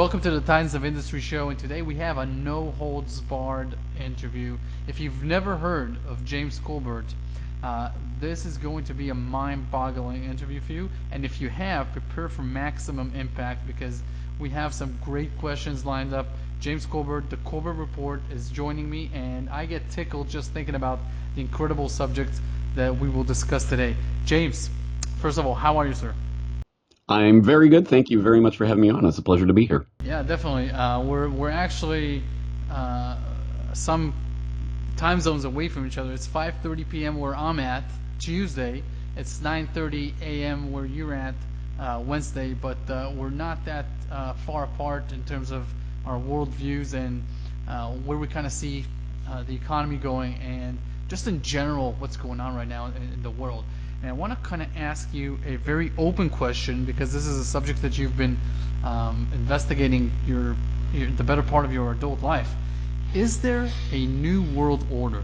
welcome to the Titans of Industry show, and today we have a no-holds-barred interview. If you've never heard of James Corbett, this is going to be a mind-boggling interview for you, and if you have, prepare for maximum impact because we have some great questions lined up. James Corbett, the Corbett Report, is joining me, and I get tickled just thinking about the incredible subject that we will discuss today. James, first of all, how are you, sir? I'm very good. Thank you very much for having me on. It's a pleasure to be here. Yeah, definitely. We're actually some time zones away from each other. It's 5:30 p.m. where I'm at Tuesday. It's 9:30 a.m. where you're at Wednesday. But we're not that far apart in terms of our worldviews and where we kind of see the economy going and just in general what's going on right now in the world. And I want to kind of ask you a very open question because this is a subject that you've been investigating the better part of your adult life. Is there a new world order?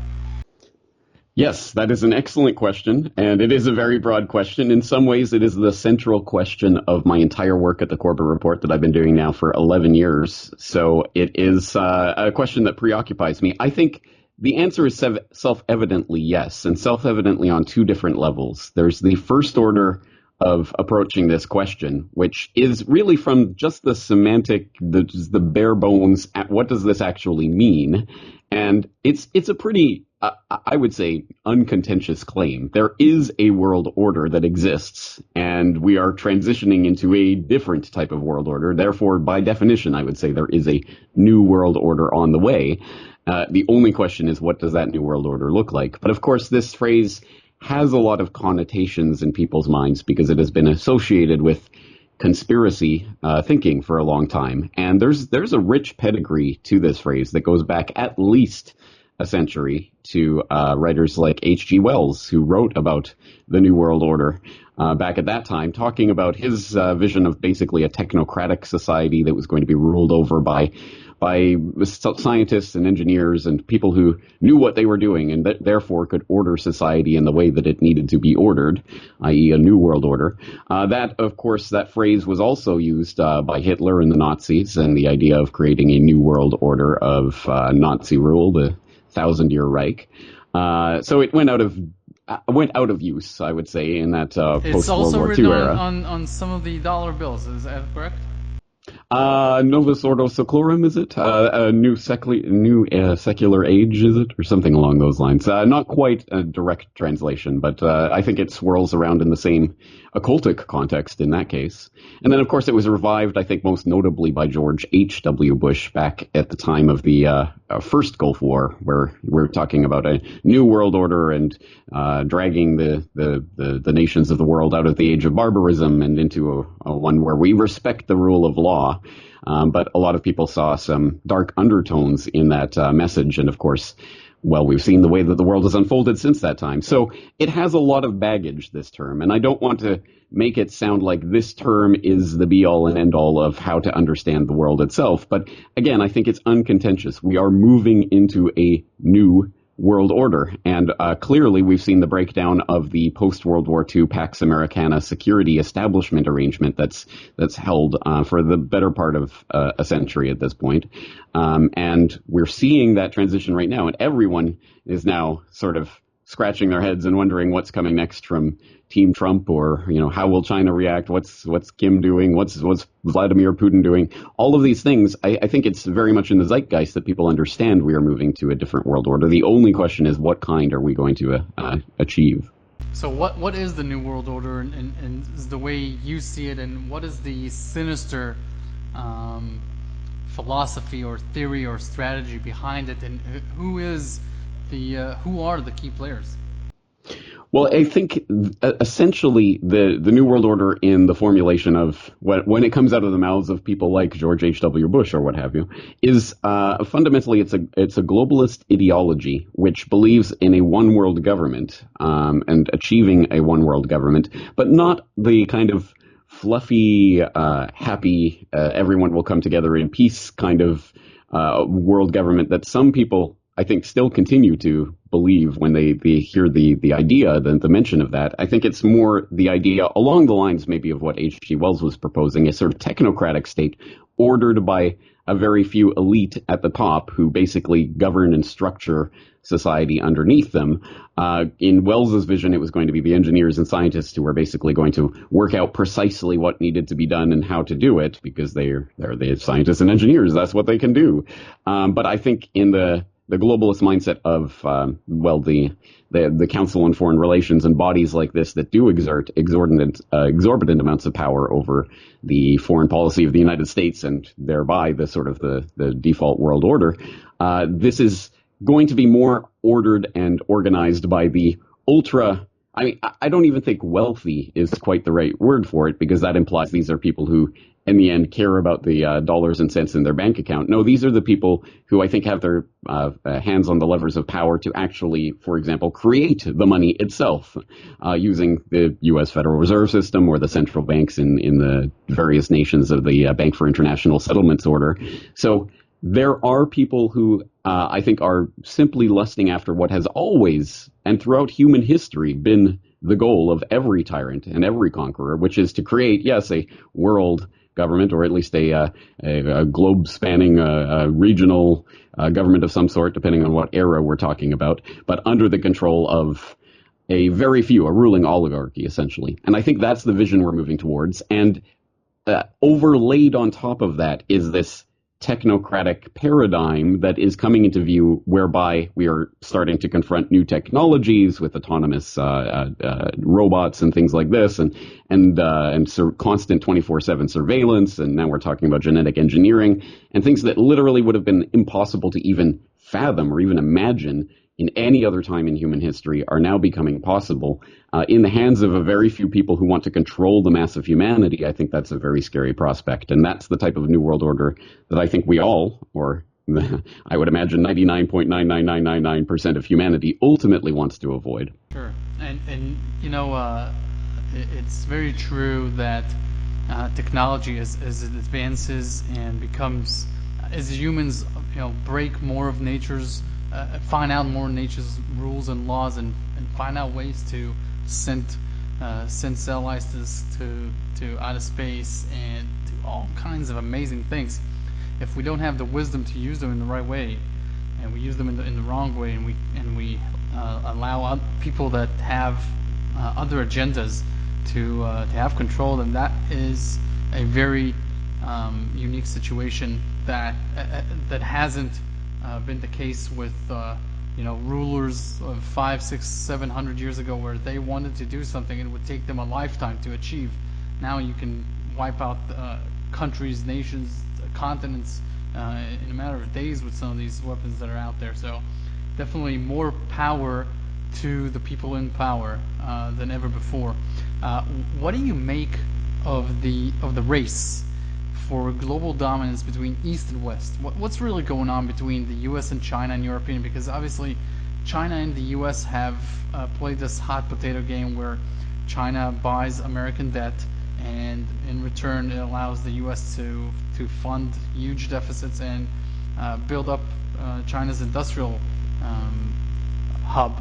Yes, that is an excellent question, and it is a very broad question. In some ways, it is the central question of my entire work at the Corbett Report that I've been doing now for 11 years. So it is a question that preoccupies me. I think the answer is self-evidently yes, and self-evidently on two different levels. There's the first order of approaching this question, which is really from just the semantic, the bare bones, at what does this actually mean? And it's a pretty, I would say, uncontentious claim. There is a world order that exists, and we are transitioning into a different type of world order. Therefore, by definition, I would say there is a new world order on the way. The only question is, what does that new world order look like? But of course, this phrase has a lot of connotations in people's minds because it has been associated with conspiracy thinking for a long time. And there's a rich pedigree to this phrase that goes back at least a century to writers like H.G. Wells, who wrote about the New World Order back at that time, talking about his vision of basically a technocratic society that was going to be ruled over by scientists and engineers and people who knew what they were doing and therefore could order society in the way that it needed to be ordered, i.e. a new world order. That phrase was also used by Hitler and the Nazis, and the idea of creating a new world order of Nazi rule, the Thousand-Year Reich. So it went out of use, I would say, in that post-World War II era. It's also written on some of the dollar bills, is that correct? Novus Ordo Seclorum, is it? A new secular age, is it? Or something along those lines. Not quite a direct translation, but I think it swirls around in the same occultic context in that case. And then, of course, it was revived, I think, most notably by George H.W. Bush back at the time of the first Gulf War, where we're talking about a new world order and dragging the nations of the world out of the age of barbarism and into a one where we respect the rule of law. But a lot of people saw some dark undertones in that message. And of course, well, we've seen the way that the world has unfolded since that time. So it has a lot of baggage, this term. And I don't want to make it sound like this term is the be-all and end-all of how to understand the world itself. But again, I think it's uncontentious. We are moving into a new world order. And clearly, we've seen the breakdown of the post-World War II Pax Americana security establishment arrangement that's held for the better part of a century at this point. And we're seeing that transition right now. And everyone is now sort of scratching their heads and wondering what's coming next from Team Trump, or, how will China react? What's Kim doing? What's Vladimir Putin doing? All of these things, I think it's very much in the zeitgeist that people understand we are moving to a different world order. The only question is, what kind are we going to achieve? So what is the New World Order and is the way you see it, and what is the sinister philosophy or theory or strategy behind it, and who are the key players? Well, I think essentially the New World Order in the formulation of when it comes out of the mouths of people like George H.W. Bush or what have you is fundamentally it's a globalist ideology which believes in a one world government and achieving a one world government, but not the kind of fluffy, happy, everyone will come together in peace kind of world government that some people I think, still continue to believe when they hear the idea, the mention of that. I think it's more the idea along the lines maybe of what H.G. Wells was proposing, a sort of technocratic state ordered by a very few elite at the top who basically govern and structure society underneath them. In Wells's vision, it was going to be the engineers and scientists who were basically going to work out precisely what needed to be done and how to do it, because they're the scientists and engineers. That's what they can do. But I think in the globalist mindset of, the Council on Foreign Relations and bodies like this that do exert exorbitant amounts of power over the foreign policy of the United States and thereby the sort of the default world order, this is going to be more ordered and organized by the ultra. I mean, I don't even think wealthy is quite the right word for it, because that implies these are people who, in the end, care about the dollars and cents in their bank account. No, these are the people who I think have their hands on the levers of power to actually, for example, create the money itself, using the U.S. Federal Reserve System or the central banks in the various nations of the Bank for International Settlements order. So there are people who I think are simply lusting after what has always and throughout human history been the goal of every tyrant and every conqueror, which is to create, yes, a world government, or at least a globe-spanning regional government of some sort, depending on what era we're talking about, but under the control of a very few, a ruling oligarchy, essentially. And I think that's the vision we're moving towards. And overlaid on top of that is this technocratic paradigm that is coming into view, whereby we are starting to confront new technologies with autonomous robots and things like this, and constant 24/7 surveillance, and now we're talking about genetic engineering and things that literally would have been impossible to even fathom or even imagine in any other time in human history are now becoming possible in the hands of a very few people who want to control the mass of humanity. I think that's a very scary prospect. And that's the type of new world order that I think we all, or I would imagine 99.99999% of humanity ultimately wants to avoid. Sure. And you know, it's very true that technology, as it advances and becomes, as humans, break more of nature's find out more nature's rules and laws, and find out ways to send satellites to outer space and do all kinds of amazing things. If we don't have the wisdom to use them in the right way, and we use them in the wrong way, and we allow people that have other agendas to have control, then that is a very unique situation that hasn't been the case with rulers of 500, 600, 700 years ago, where they wanted to do something and it would take them a lifetime to achieve. Now you can wipe out countries, nations, continents in a matter of days with some of these weapons that are out there. So definitely more power to the people in power than ever before. What do you make of the race for global dominance between East and West? What's really going on between the U.S. and China, in your opinion? Because obviously China and the U.S. have played this hot potato game where China buys American debt, and in return it allows the U.S. to fund huge deficits and build up China's industrial hub.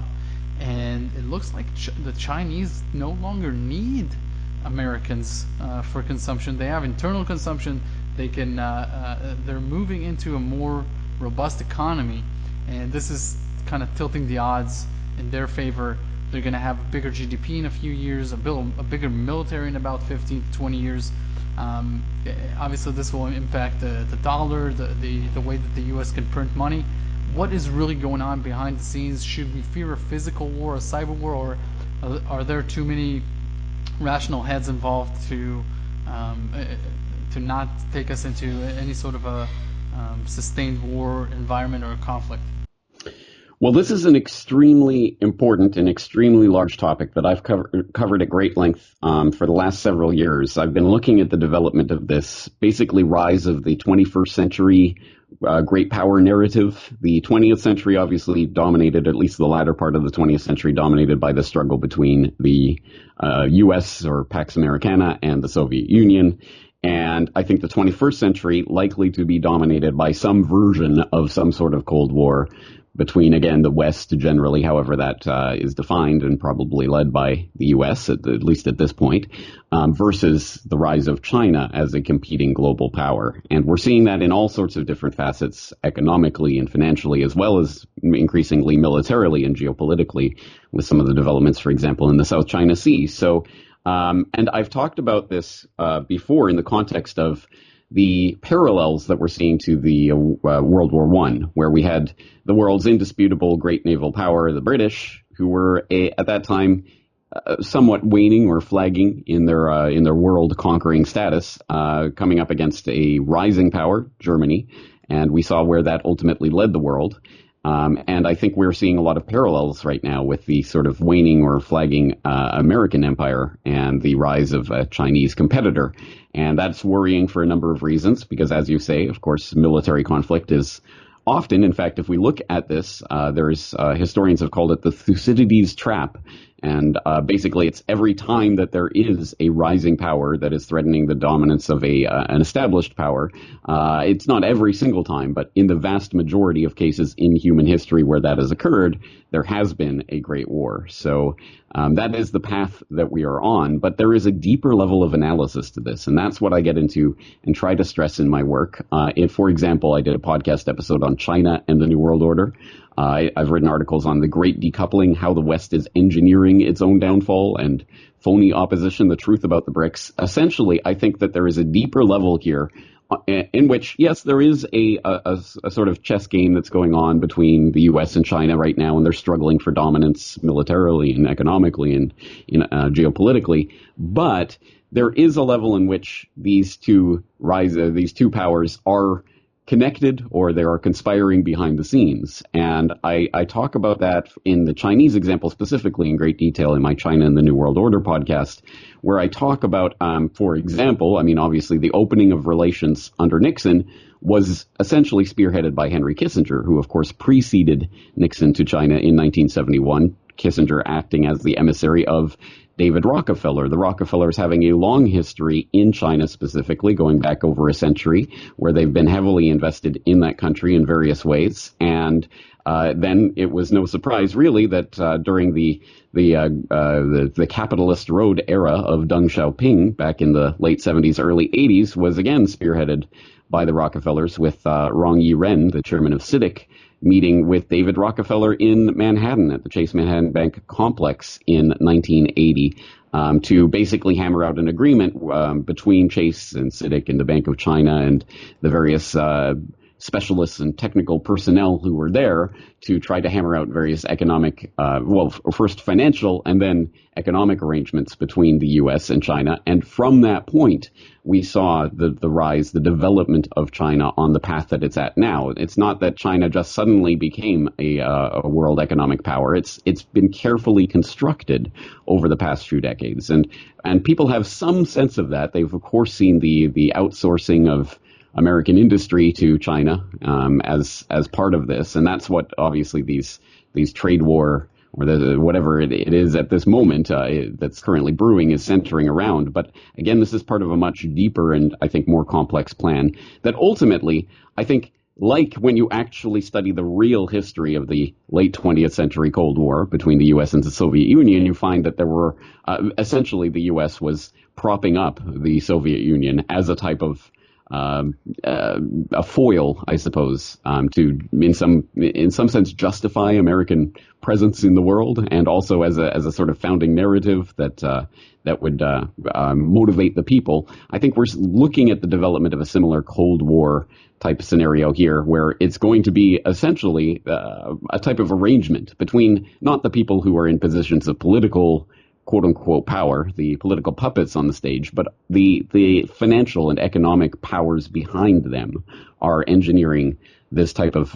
And it looks like the Chinese no longer need Americans for consumption. They have internal consumption. They can they're moving into a more robust economy, and this is kind of tilting the odds in their favor. They're going to have a bigger GDP in a few years, a bigger military in about 15 to 20 years. Obviously this will impact the dollar, the way that the US can print money. What is really going on behind the scenes? Should we fear a physical war, a cyber war, or are there too many rational heads involved to not take us into any sort of a sustained war environment or a conflict? Well, this is an extremely important and extremely large topic that I've covered at great length for the last several years. I've been looking at the development of this basically rise of the 21st century great power narrative. The 20th century obviously dominated, at least the latter part of the 20th century, dominated by the struggle between the U.S. or Pax Americana and the Soviet Union. And I think the 21st century likely to be dominated by some version of some sort of Cold War between, again, the West generally, however that is defined and probably led by the U.S., at least at this point, versus the rise of China as a competing global power. And we're seeing that in all sorts of different facets, economically and financially, as well as increasingly militarily and geopolitically, with some of the developments, for example, in the South China Sea. So, and I've talked about this before in the context of the parallels that we're seeing to the World War I, where we had the world's indisputable great naval power, the British, who were at that time somewhat waning or flagging in their world conquering status, coming up against a rising power, Germany, and we saw where that ultimately led the world. And I think we're seeing a lot of parallels right now with the sort of waning or flagging American empire and the rise of a Chinese competitor. And that's worrying for a number of reasons, because as you say, of course, military conflict is often, in fact, if we look at this, there's historians have called it the Thucydides trap. And basically, it's every time that there is a rising power that is threatening the dominance of an established power. It's not every single time, but in the vast majority of cases in human history where that has occurred, there has been a great war. So that is the path that we are on. But there is a deeper level of analysis to this, and that's what I get into and try to stress in my work. For example, I did a podcast episode on China and the New World Order. I've written articles on the Great Decoupling, how the West is engineering its own downfall, and phony opposition, the truth about the BRICS. Essentially, I think that there is a deeper level here in which, yes, there is a sort of chess game that's going on between the U.S. and China right now, and they're struggling for dominance militarily and economically and geopolitically. But there is a level in which these two powers are connected, or they are conspiring behind the scenes. And I talk about that in the Chinese example specifically in great detail in my China and the New World Order podcast, where I talk about, for example, I mean, obviously the opening of relations under Nixon was essentially spearheaded by Henry Kissinger, who of course preceded Nixon to China in 1971, Kissinger acting as the emissary of David Rockefeller. The Rockefellers having a long history in China specifically, going back over a century, where they've been heavily invested in that country in various ways. And then it was no surprise, really, that during the capitalist road era of Deng Xiaoping back in the late 70s, early 80s, was again spearheaded by the Rockefellers with Rong Yi-ren, the chairman of CITIC, meeting with David Rockefeller in Manhattan at the Chase Manhattan Bank complex in 1980 to basically hammer out an agreement between Chase and CITIC and the Bank of China and the various specialists and technical personnel who were there to try to hammer out various economic, first financial and then economic arrangements between the U.S. and China. And from that point, we saw the rise, the development of China on the path that it's at now. It's not that China just suddenly became a world economic power. It's been carefully constructed over the past few decades. And people have some sense of that. They've, of course, seen the outsourcing of American industry to China as part of this, and that's what obviously these trade war or whatever it is at this moment that's currently brewing is centering around. But again, this is part of a much deeper and I think more complex plan that ultimately, I think, like when you actually study the real history of the late 20th century Cold War between the U.S. and the Soviet Union, you find that there were essentially the U.S. was propping up the Soviet Union as a type of a foil, I suppose, to in some sense justify American presence in the world, and also as a sort of founding narrative that would motivate the people. I think we're looking at the development of a similar Cold War type scenario here, where it's going to be essentially a type of arrangement between not the people who are in positions of political quote-unquote power, the political puppets on the stage, but the financial and economic powers behind them are engineering this type of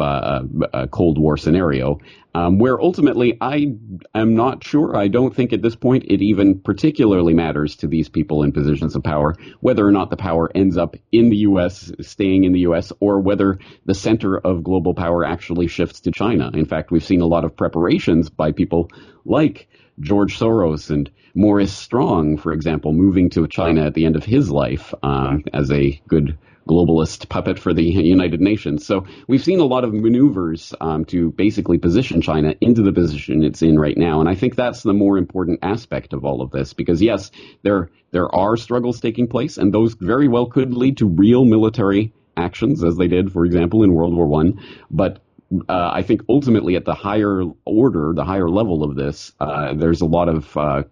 Cold War scenario, where ultimately I am not sure. I don't think at this point it even particularly matters to these people in positions of power whether or not the power ends up in the U.S., staying in the U.S., or whether the center of global power actually shifts to China. In fact, we've seen a lot of preparations by people like George Soros and Maurice Strong, for example, moving to China at the end of his life as a good globalist puppet for the United Nations. So we've seen a lot of maneuvers to basically position China into the position it's in right now. And I think that's the more important aspect of all of this, because yes, there are struggles taking place, and those very well could lead to real military actions, as they did, for example, in World War One. But I think ultimately at the higher order, the higher level of this, there's a lot of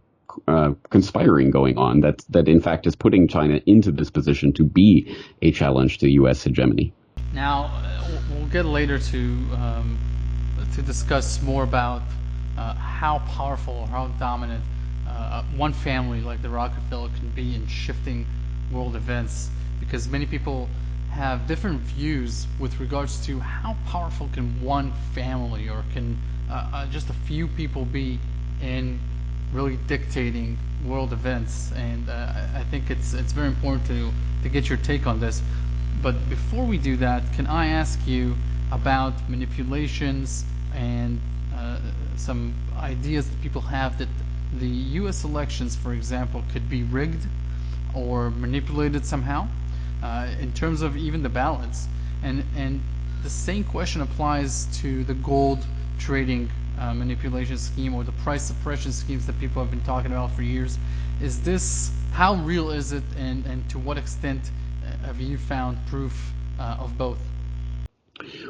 conspiring going on that in fact is putting China into this position to be a challenge to U.S. hegemony. Now, we'll get later to discuss more about how powerful or how dominant one family like the Rockefeller can be in shifting world events, because many people have different views with regards to how powerful can one family or can just a few people be in really dictating world events. And I think it's very important to get your take on this. But before we do that, can I ask you about manipulations and some ideas that people have that the U.S. elections, for example, could be rigged or manipulated somehow in terms of even the ballots? And the same question applies to the gold trading manipulation scheme or the price suppression schemes that people have been talking about for years. Is this, how real is it, and to what extent have you found proof of both?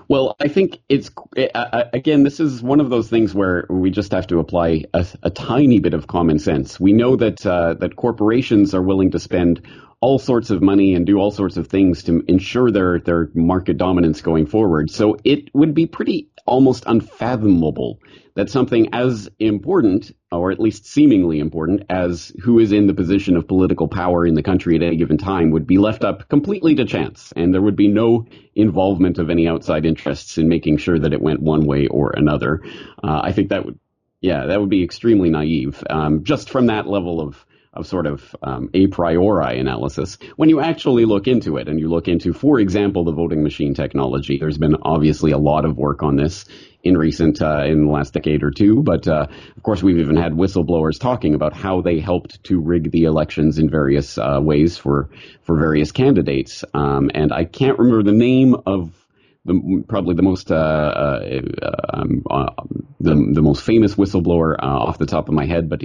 Well, I think it's, again, this is one of those things where we just have to apply a tiny bit of common sense. We know that corporations are willing to spend all sorts of money and do all sorts of things to ensure their market dominance going forward. So it would be pretty almost unfathomable that something as important, or at least seemingly important, as who is in the position of political power in the country at any given time would be left up completely to chance, and there would be no involvement of any outside interests in making sure that it went one way or another. I think that would be extremely naive, just from that level of sort of a priori analysis. When you actually look into it, and you look into, for example, the voting machine technology, there's been obviously a lot of work on this in the last decade or two, but of course we've even had whistleblowers talking about how they helped to rig the elections in various ways for various candidates. And I can't remember the name of probably the most famous whistleblower off the top of my head, but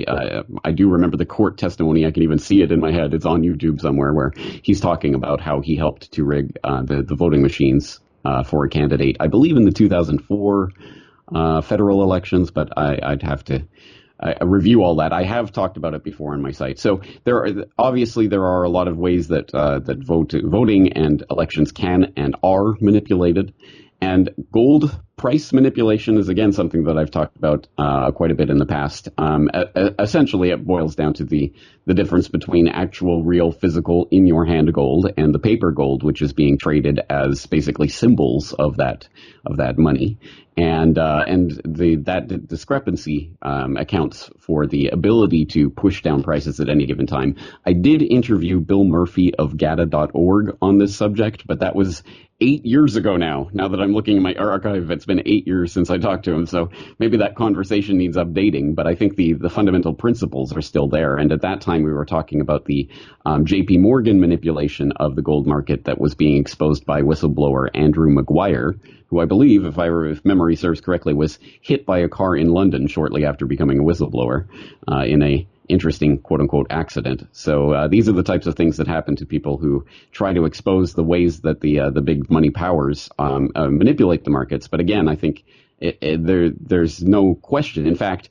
I do remember the court testimony. I can even see it in my head. It's on YouTube somewhere, where he's talking about how he helped to rig the voting machines for a candidate, I believe in the 2004 federal elections, but I'd have to review all that. I have talked about it before on my site. So there are a lot of ways that voting and elections can and are manipulated. And gold price manipulation is, again, something that I've talked about quite a bit in the past. Essentially, it boils down to the difference between actual, real, physical, in-your-hand gold and the paper gold, which is being traded as basically symbols of that money. And that discrepancy accounts for the ability to push down prices at any given time. I did interview Bill Murphy of Gata.org on this subject, but that was 8 years ago now. Now that I'm looking at my archive, it's been 8 years since I talked to him, so maybe that conversation needs updating, but I think the fundamental principles are still there. And at that time, we were talking about the JP Morgan manipulation of the gold market that was being exposed by whistleblower Andrew Maguire, who I believe, if memory serves correctly, was hit by a car in London shortly after becoming a whistleblower in a interesting quote-unquote accident. So these are the types of things that happen to people who try to expose the ways that the big money powers manipulate the markets. But again, I think there's no question. In fact,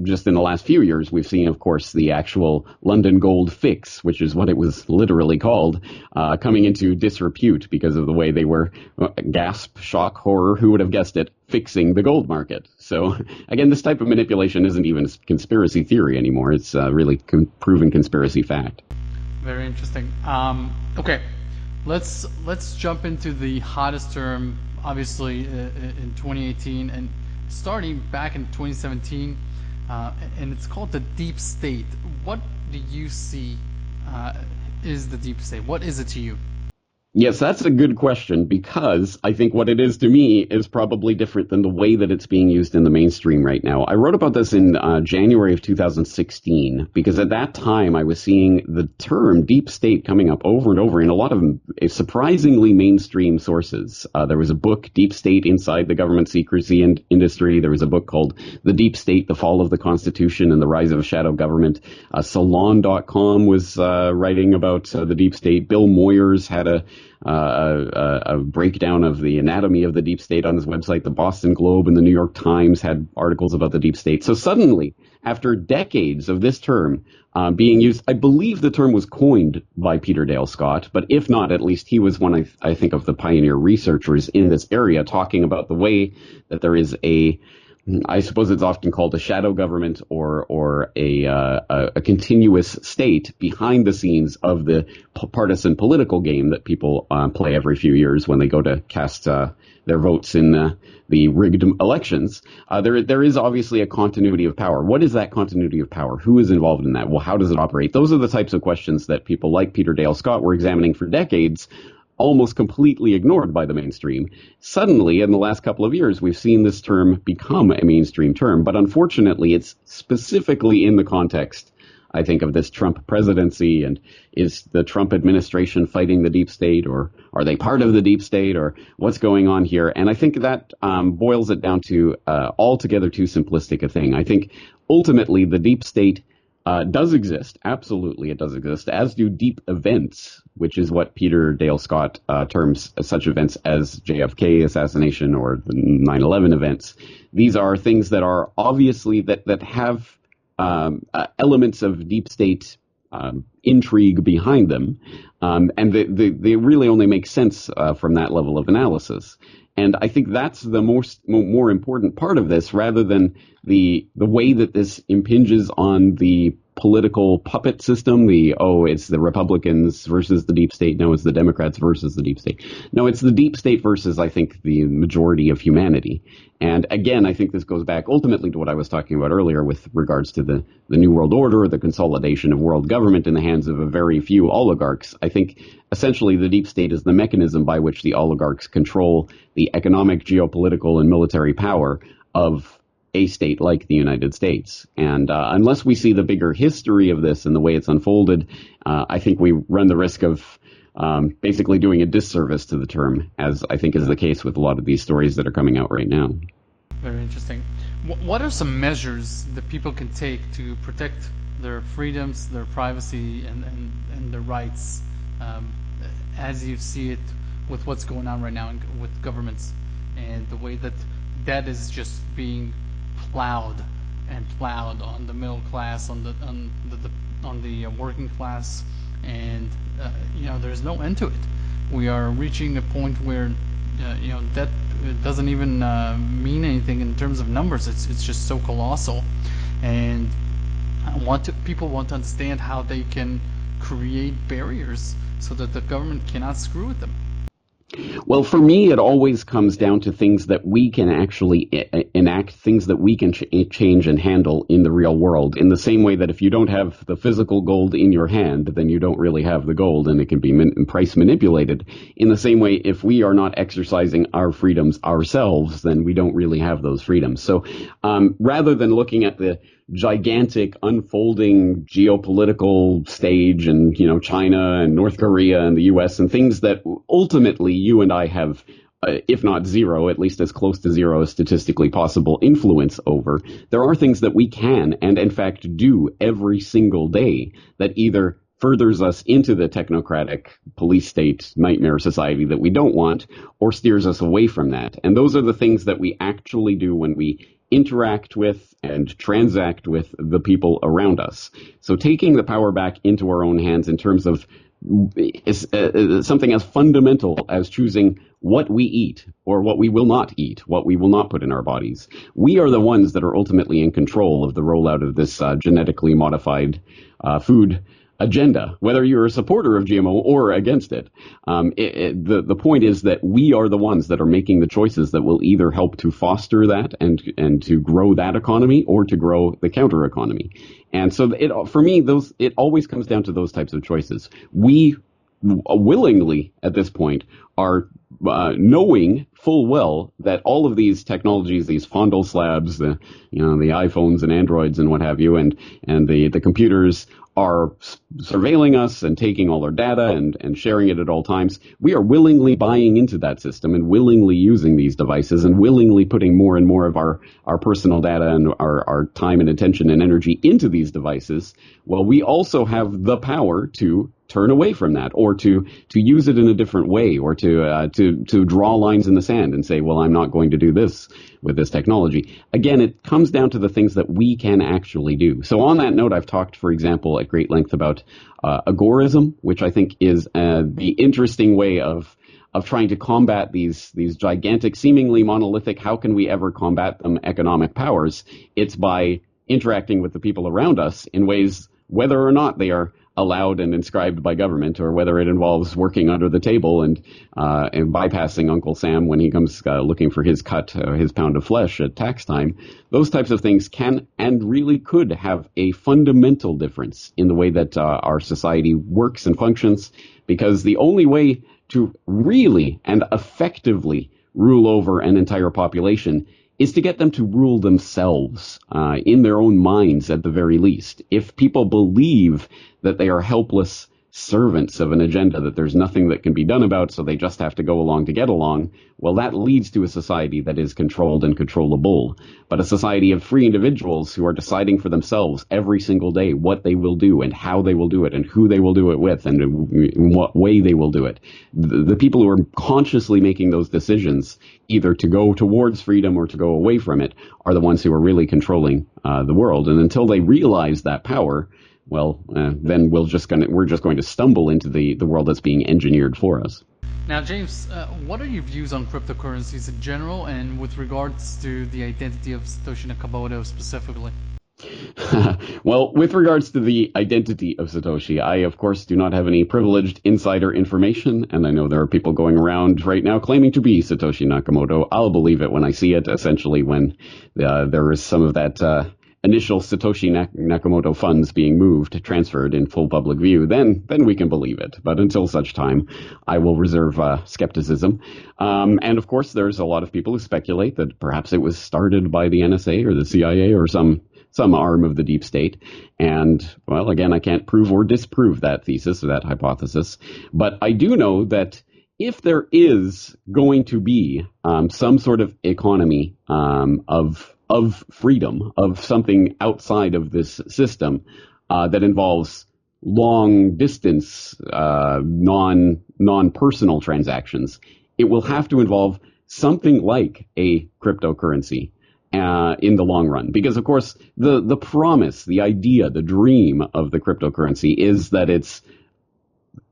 just in the last few years, we've seen, of course, the actual London gold fix, which is what it was literally called, coming into disrepute because of the way they were, gasp, shock, horror, who would have guessed it, fixing the gold market. So again, this type of manipulation isn't even conspiracy theory anymore. It's really proven conspiracy fact. Very interesting. Okay, let's jump into the hottest term, obviously, in 2018 and starting back in 2017, and it's called the deep state. What do you see is the deep state? What is it to you? Yes, that's a good question because I think what it is to me is probably different than the way that it's being used in the mainstream right now. I wrote about this in January of 2016 because at that time I was seeing the term deep state coming up over and over in a lot of surprisingly mainstream sources. There was a book, Deep State Inside the Government Secrecy Industry. There was a book called The Deep State, The Fall of the Constitution and the Rise of a Shadow Government. Salon.com was writing about the deep state. Bill Moyers had a breakdown of the anatomy of the deep state on his website. The Boston Globe and the New York Times had articles about the deep state. So suddenly, after decades of this term being used, I believe the term was coined by Peter Dale Scott, but if not, at least he was one, I think, of the pioneer researchers in this area, talking about the way that there is I suppose it's often called a shadow government or a continuous state behind the scenes of the partisan political game that people play every few years when they go to cast their votes in the rigged elections. There is obviously a continuity of power. What is that continuity of power? Who is involved in that? Well, how does it operate? Those are the types of questions that people like Peter Dale Scott were examining for decades, almost completely ignored by the mainstream. Suddenly, in the last couple of years, we've seen this term become a mainstream term, but unfortunately, it's specifically in the context, I think, of this Trump presidency, and is the Trump administration fighting the deep state, or are they part of the deep state, or what's going on here? And I think that boils it down to altogether too simplistic a thing. I think ultimately the deep state does exist. Absolutely, it does exist, as do deep events, which is what Peter Dale Scott terms such events as JFK assassination or the 9/11 events. These are things that are obviously that have elements of deep state intrigue behind them, and they really only make sense from that level of analysis. And I think that's the more important part of this, rather than the way that this impinges on the political puppet system. It's the Republicans versus the deep state. No, it's the Democrats versus the deep state. No, it's the deep state versus, I think, the majority of humanity. And again, I think this goes back ultimately to what I was talking about earlier with regards to the New World Order, the consolidation of world government in the hands of a very few oligarchs. I think essentially the deep state is the mechanism by which the oligarchs control the economic, geopolitical, and military power of a state like the United States. And unless we see the bigger history of this and the way it's unfolded, I think we run the risk of basically doing a disservice to the term, as I think is the case with a lot of these stories that are coming out right now. Very interesting. What are some measures that people can take to protect their freedoms, their privacy, and their rights, as you see it with what's going on right now with governments and the way that that is just being plowed on the middle class, on the working class, and there's no end to it. We are reaching a point where that doesn't even mean anything in terms of numbers. It's just so colossal, and people want to understand how they can create barriers so that the government cannot screw with them. Well, for me, it always comes down to things that we can actually enact, things that we can change and handle in the real world. In the same way that if you don't have the physical gold in your hand, then you don't really have the gold, and it can be price manipulated. In the same way, if we are not exercising our freedoms ourselves, then we don't really have those freedoms. So rather than looking at the gigantic unfolding geopolitical stage and China and North Korea and the US and things that ultimately you and I have if not zero, at least as close to zero as statistically possible influence over, there are things that we can and in fact do every single day that either furthers us into the technocratic police state nightmare society that we don't want, or steers us away from that. And those are the things that we actually do when we interact with and transact with the people around us. So taking the power back into our own hands in terms of something as fundamental as choosing what we eat or what we will not eat, what we will not put in our bodies. We are the ones that are ultimately in control of the rollout of this genetically modified food agenda, whether you're a supporter of GMO or against it. The point is that we are the ones that are making the choices that will either help to foster that and to grow that economy or to grow the counter economy. And so for me, it always comes down to those types of choices. We willingly at this point are knowing full well that all of these technologies, these fondle slabs, the iPhones and Androids and what have you, and the computers are surveilling us and taking all our data and sharing it at all times. We are willingly buying into that system and willingly using these devices and willingly putting more and more of our personal data and our time and attention and energy into these devices. Well, we also have the power to turn away from that, or to use it in a different way, or to draw lines in the sand and say, well, I'm not going to do this with this technology. Again, it comes down to the things that we can actually do. So on that note, I've talked, for example, at great length about agorism, which I think is the interesting way of trying to combat these gigantic, seemingly monolithic, how can we ever combat them, economic powers. It's by interacting with the people around us in ways, whether or not they are allowed and inscribed by government, or whether it involves working under the table and bypassing Uncle Sam when he comes looking for his cut, his pound of flesh at tax time. Those types of things can and really could have a fundamental difference in the way that our society works and functions, because the only way to really and effectively rule over an entire population is to get them to rule themselves in their own minds at the very least. If people believe that they are helpless servants of an agenda that there's nothing that can be done about, so they just have to go along to get along, well, that leads to a society that is controlled and controllable. But a society of free individuals who are deciding for themselves every single day what they will do and how they will do it and who they will do it with and in what way they will do it. The people who are consciously making those decisions, either to go towards freedom or to go away from it, are the ones who are really controlling the world. And until they realize that power, well, then we're just going to stumble into the world that's being engineered for us. Now, James, what are your views on cryptocurrencies in general, and with regards to the identity of Satoshi Nakamoto specifically? Well, with regards to the identity of Satoshi, I, of course, do not have any privileged insider information, and I know there are people going around right now claiming to be Satoshi Nakamoto. I'll believe it when I see it, essentially when there is some of that initial Satoshi Nakamoto funds being transferred in full public view, then we can believe it. But until such time, I will reserve skepticism. And of course, there's a lot of people who speculate that perhaps it was started by the NSA or the CIA or some arm of the deep state. And, well, again, I can't prove or disprove that thesis or that hypothesis. But I do know that if there is going to be some sort of economy of freedom, of something outside of this system that involves long distance, non-personal transactions, it will have to involve something like a cryptocurrency in the long run. Because, of course, the promise, the idea, the dream of the cryptocurrency is that it's,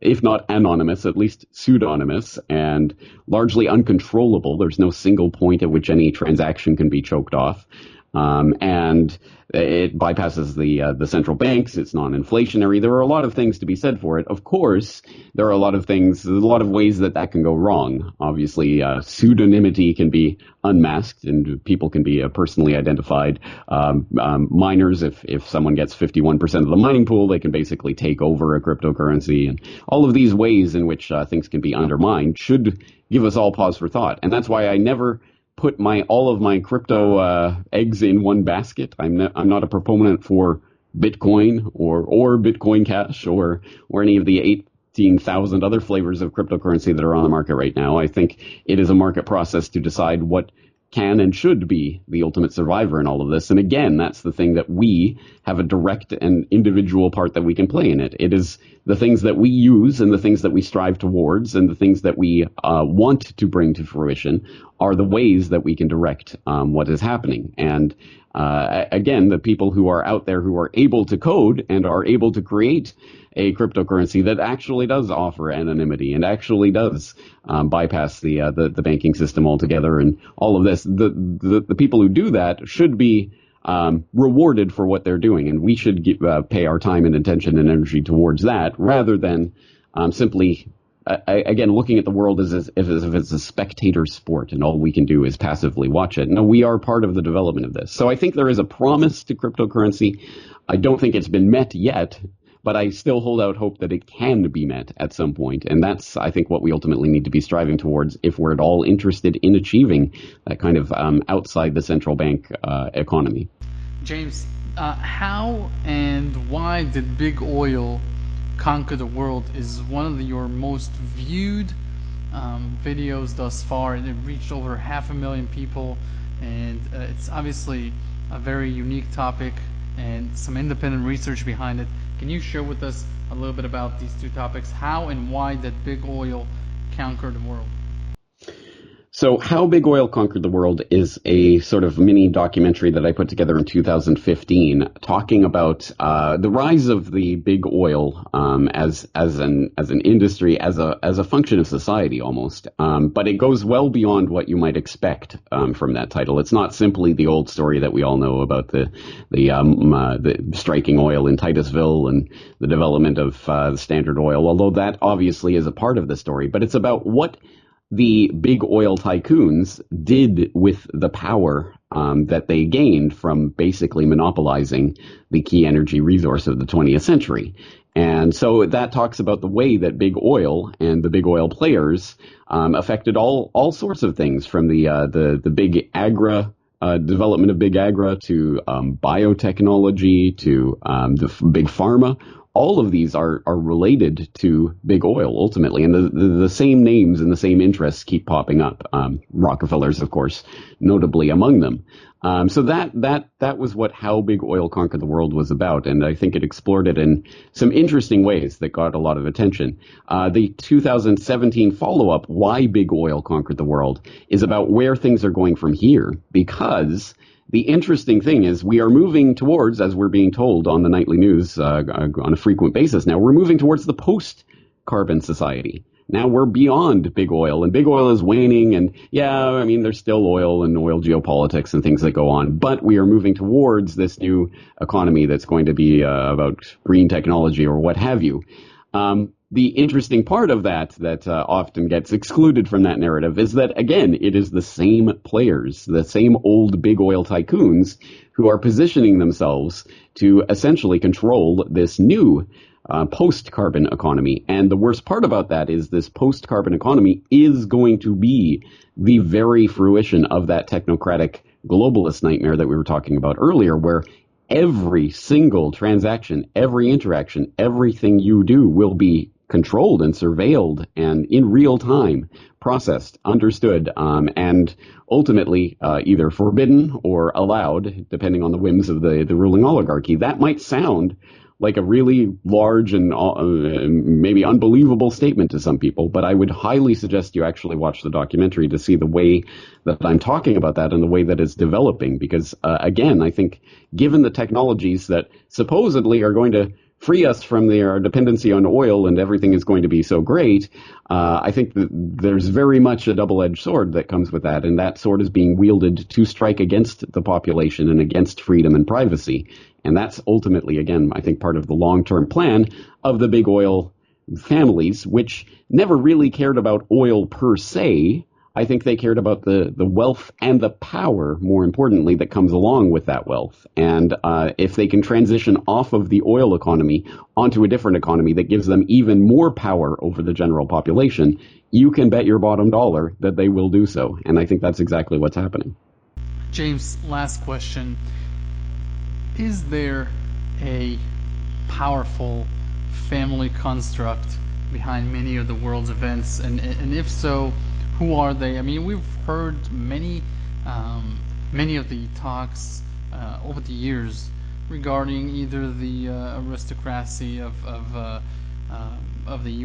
if not anonymous, at least pseudonymous and largely uncontrollable. There's no single point at which any transaction can be choked off. And it bypasses the central banks. It's non-inflationary. There are a lot of things to be said for it. Of course, there are a lot of ways that can go wrong. Obviously, pseudonymity can be unmasked and people can be personally identified. Miners, if someone gets 51% of the mining pool, they can basically take over a cryptocurrency. And all of these ways in which things can be undermined should give us all pause for thought. And that's why I never put all of my crypto eggs in one basket. I'm not a proponent for Bitcoin or Bitcoin Cash or any of the 18,000 other flavors of cryptocurrency that are on the market right now. I think it is a market process to decide what can and should be the ultimate survivor in all of this. And again, that's the thing that we have a direct and individual part that we can play in it. It is the things that we use and the things that we strive towards and the things that we want to bring to fruition are the ways that we can direct what is happening. And again, the people who are out there who are able to code and are able to create a cryptocurrency that actually does offer anonymity and actually does bypass the banking system altogether and all of this, the people who do that should be rewarded for what they're doing, and we should pay our time and attention and energy towards that rather than simply again looking at the world as if it's a spectator sport and all we can do is passively watch it. No, we are part of the development of this. So I think there is a promise to cryptocurrency. I don't think it's been met yet. but I still hold out hope that it can be met at some point. And that's, I think, what we ultimately need to be striving towards if we're at all interested in achieving that kind of outside the central bank economy. James, how and why did big oil conquer the world is one of your most viewed videos thus far, and it reached over 500,000 people, and it's obviously a very unique topic and some independent research behind it. Can you share with us a little bit about these two topics? How and why did big oil conquer the world? So How Big Oil Conquered the World is a sort of mini documentary that I put together in 2015 talking about the rise of the big oil as an industry, as a function of society almost. But it goes well beyond what you might expect from that title. It's not simply the old story that we all know about the striking oil in Titusville and the development of the Standard Oil, although that obviously is a part of the story. But it's about what the big oil tycoons did with the power that they gained from basically monopolizing the key energy resource of the 20th century. And so that talks about the way that big oil and the big oil players affected all sorts of things, from the big development of big agra to biotechnology to the big pharma. All of these are related to big oil ultimately, and the same names and the same interests keep popping up. Rockefeller's, of course, notably among them. So that was what How Big Oil Conquered the World was about, and I think it explored it in some interesting ways that got a lot of attention. The 2017 follow-up, Why Big Oil Conquered the World, is about where things are going from here, because the interesting thing is we are moving towards, as we're being told on the nightly news on a frequent basis now, we're moving towards the post-carbon society. Now we're beyond big oil, and big oil is waning, and there's still oil and oil geopolitics and things that go on, but we are moving towards this new economy that's going to be about green technology or what have you. The interesting part of that often gets excluded from that narrative is that, again, it is the same players, the same old big oil tycoons who are positioning themselves to essentially control this new post-carbon economy. And the worst part about that is this post-carbon economy is going to be the very fruition of that technocratic globalist nightmare that we were talking about earlier, where every single transaction, every interaction, everything you do will be controlled and surveilled and in real time processed, understood, and ultimately either forbidden or allowed, depending on the whims of the ruling oligarchy. That might sound like a really large and maybe unbelievable statement to some people, but I would highly suggest you actually watch the documentary to see the way that I'm talking about that and the way that it's developing. Because, again, I think given the technologies that supposedly are going to free us from their dependency on oil and everything is going to be so great, I think that there's very much a double-edged sword that comes with that, and that sword is being wielded to strike against the population and against freedom and privacy. And that's ultimately, again, I think part of the long-term plan of the big oil families, which never really cared about oil per se. I think they cared about the wealth and the power, more importantly, that comes along with that wealth. And if they can transition off of the oil economy onto a different economy that gives them even more power over the general population, you can bet your bottom dollar that they will do so. And I think that's exactly what's happening. James, last question. Is there a powerful family construct behind many of the world's events? And if so, who are they? I mean, we've heard many of the talks over the years regarding either the aristocracy of the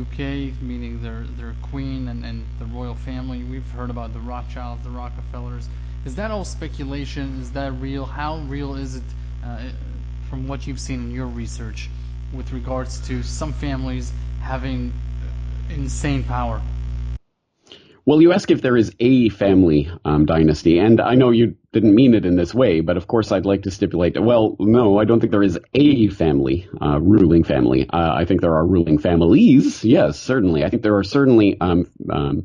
UK, meaning their queen and the royal family. We've heard about the Rothschilds, the Rockefellers. Is that all speculation? Is that real? How real is it from what you've seen in your research with regards to some families having insane power? Well, you ask if there is a family dynasty, and I know you didn't mean it in this way, but of course I'd like to stipulate, well, no, I don't think there is a family, ruling family. I think there are ruling families, yes, certainly. I think there are certainly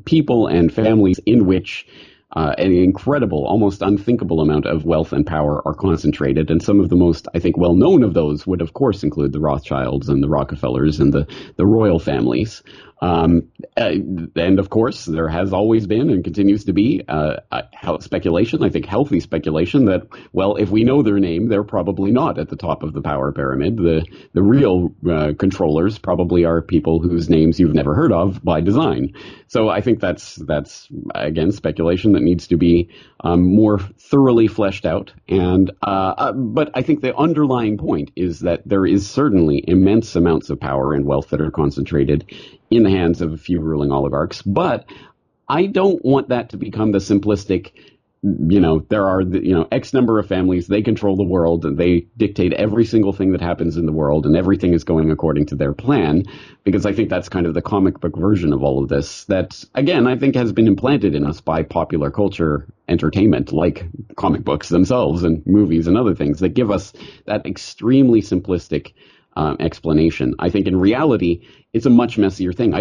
people and families in which an incredible, almost unthinkable amount of wealth and power are concentrated. And some of the most, I think, well-known of those would, of course, include the Rothschilds and the Rockefellers and the royal families. And of course, there has always been and continues to be speculation, I think healthy speculation, that, well, if we know their name, they're probably not at the top of the power pyramid. The real controllers probably are people whose names you've never heard of by design. So I think that's again, speculation that needs to be more thoroughly fleshed out. And but I think the underlying point is that there is certainly immense amounts of power and wealth that are concentrated in the hands of a few ruling oligarchs. But I don't want that to become the simplistic, there are, X number of families, they control the world, and they dictate every single thing that happens in the world, and everything is going according to their plan, because I think that's kind of the comic book version of all of this that, again, I think has been implanted in us by popular culture entertainment, like comic books themselves and movies and other things that give us that extremely simplistic explanation. I think in reality, it's a much messier thing.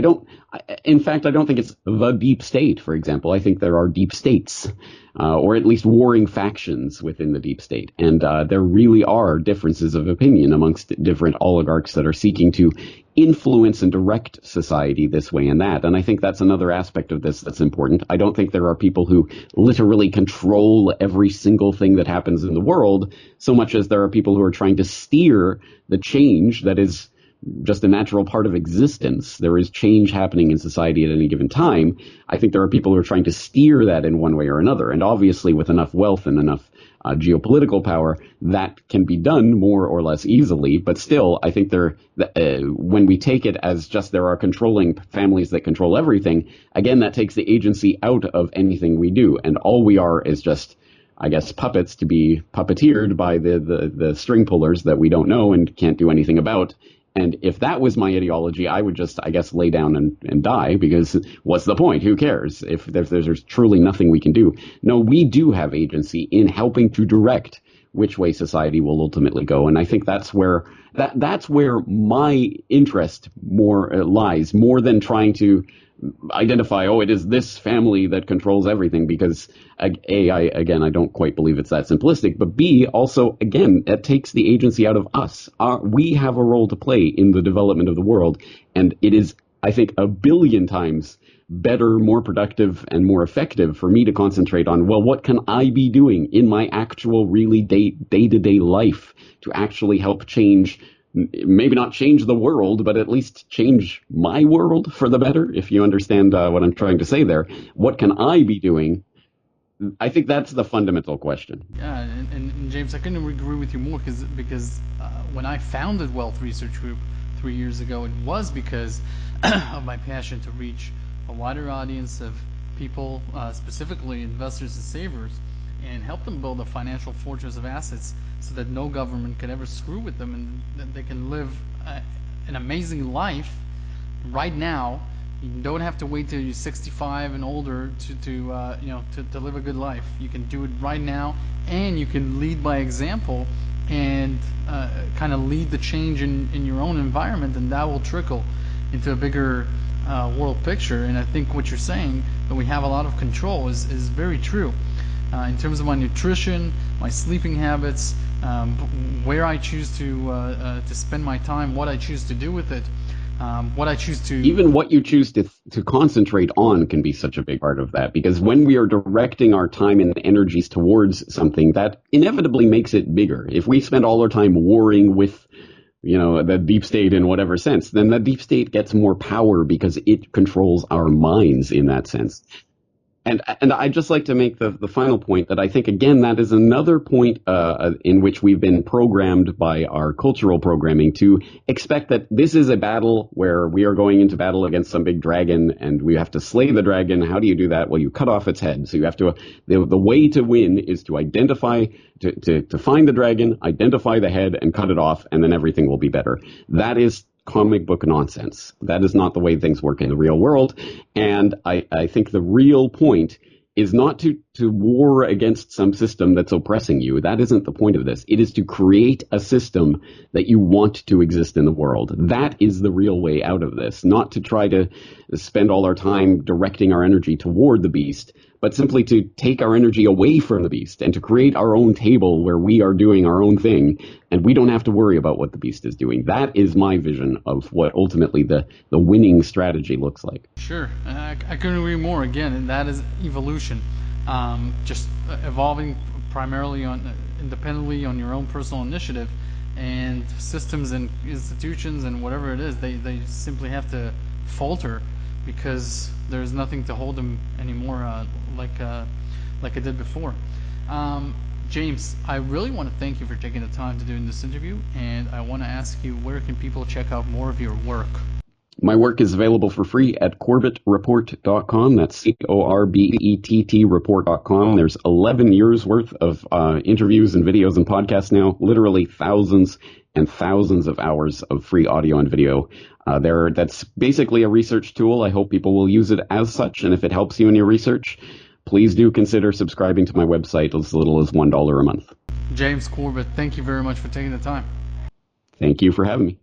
In fact, I don't think it's the deep state, for example. I think there are deep states, or at least warring factions within the deep state. And there really are differences of opinion amongst different oligarchs that are seeking to influence and direct society this way and that. And I think that's another aspect of this that's important. I don't think there are people who literally control every single thing that happens in the world, so much as there are people who are trying to steer the change that is just a natural part of existence. There is change happening in society at any given time. I think there are people who are trying to steer that in one way or another. And obviously, with enough wealth and enough geopolitical power, that can be done more or less easily. But still, I think when we take it as just there are controlling families that control everything, again, that takes the agency out of anything we do. And all we are is just, I guess, puppets to be puppeteered by the string pullers that we don't know and can't do anything about. And if that was my ideology, I would just, I guess, lay down and die, because what's the point? Who cares if there's truly nothing we can do? No, we do have agency in helping to direct which way society will ultimately go. And I think that's where my interest more lies, more than trying to identify, it is this family that controls everything, because A, I don't quite believe it's that simplistic, but B, also, again, it takes the agency out of us. We have a role to play in the development of the world, and it is, I think, a billion times better, more productive, and more effective for me to concentrate on, well, what can I be doing in my actual really day-to-day life to actually help change, maybe not change the world, but at least change my world for the better, if you understand what I'm trying to say there. What can I be doing? I think that's the fundamental question. Yeah, and James, I couldn't agree with you more, because when I founded Wealth Research Group 3 years ago, it was because of my passion to reach a wider audience of people, specifically investors and savers, and help them build a financial fortress of assets so that no government can ever screw with them, and that they can live an amazing life right now. You don't have to wait till you're 65 and older to live a good life. You can do it right now, and you can lead by example and kind of lead the change in your own environment, and that will trickle into a bigger world picture. And I think what you're saying, that we have a lot of control, is very true. In terms of my nutrition, my sleeping habits, where I choose to spend my time, what I choose to do with it, what I choose to... Even what you choose to concentrate on can be such a big part of that, because when we are directing our time and energies towards something, that inevitably makes it bigger. If we spend all our time warring with the deep state in whatever sense, then the deep state gets more power because it controls our minds in that sense. And I'd just like to make the final point that I think, again, that is another point in which we've been programmed by our cultural programming to expect that this is a battle where we are going into battle against some big dragon and we have to slay the dragon. How do you do that? Well, you cut off its head. So you have to, the way to win is to identify, to find the dragon, identify the head, and cut it off, and then everything will be better. That is comic book nonsense. That is not the way things work in the real world. And I think the real point is not to to war against some system that's oppressing you. That isn't the point of this. It is to create a system that you want to exist in the world. That is the real way out of this, not to try to spend all our time directing our energy toward the beast, but simply to take our energy away from the beast and to create our own table where we are doing our own thing and we don't have to worry about what the beast is doing. That is my vision of what ultimately the winning strategy looks like. Sure, I couldn't agree more. Again, and that is evolution, just evolving primarily independently on your own personal initiative, and systems and institutions and whatever it is, they simply have to falter because there's nothing to hold them anymore, like it did before. James, I really want to thank you for taking the time to do this interview, and I want to ask you, where can people check out more of your work? My work is available for free at corbettreport.com. That's CORBETT report.com. There's 11 years worth of interviews and videos and podcasts now, literally thousands and thousands of hours of free audio and video. That's basically a research tool. I hope people will use it as such, and if it helps you in your research, please do consider subscribing to my website as little as $1 a month. James Corbett, thank you very much for taking the time. Thank you for having me.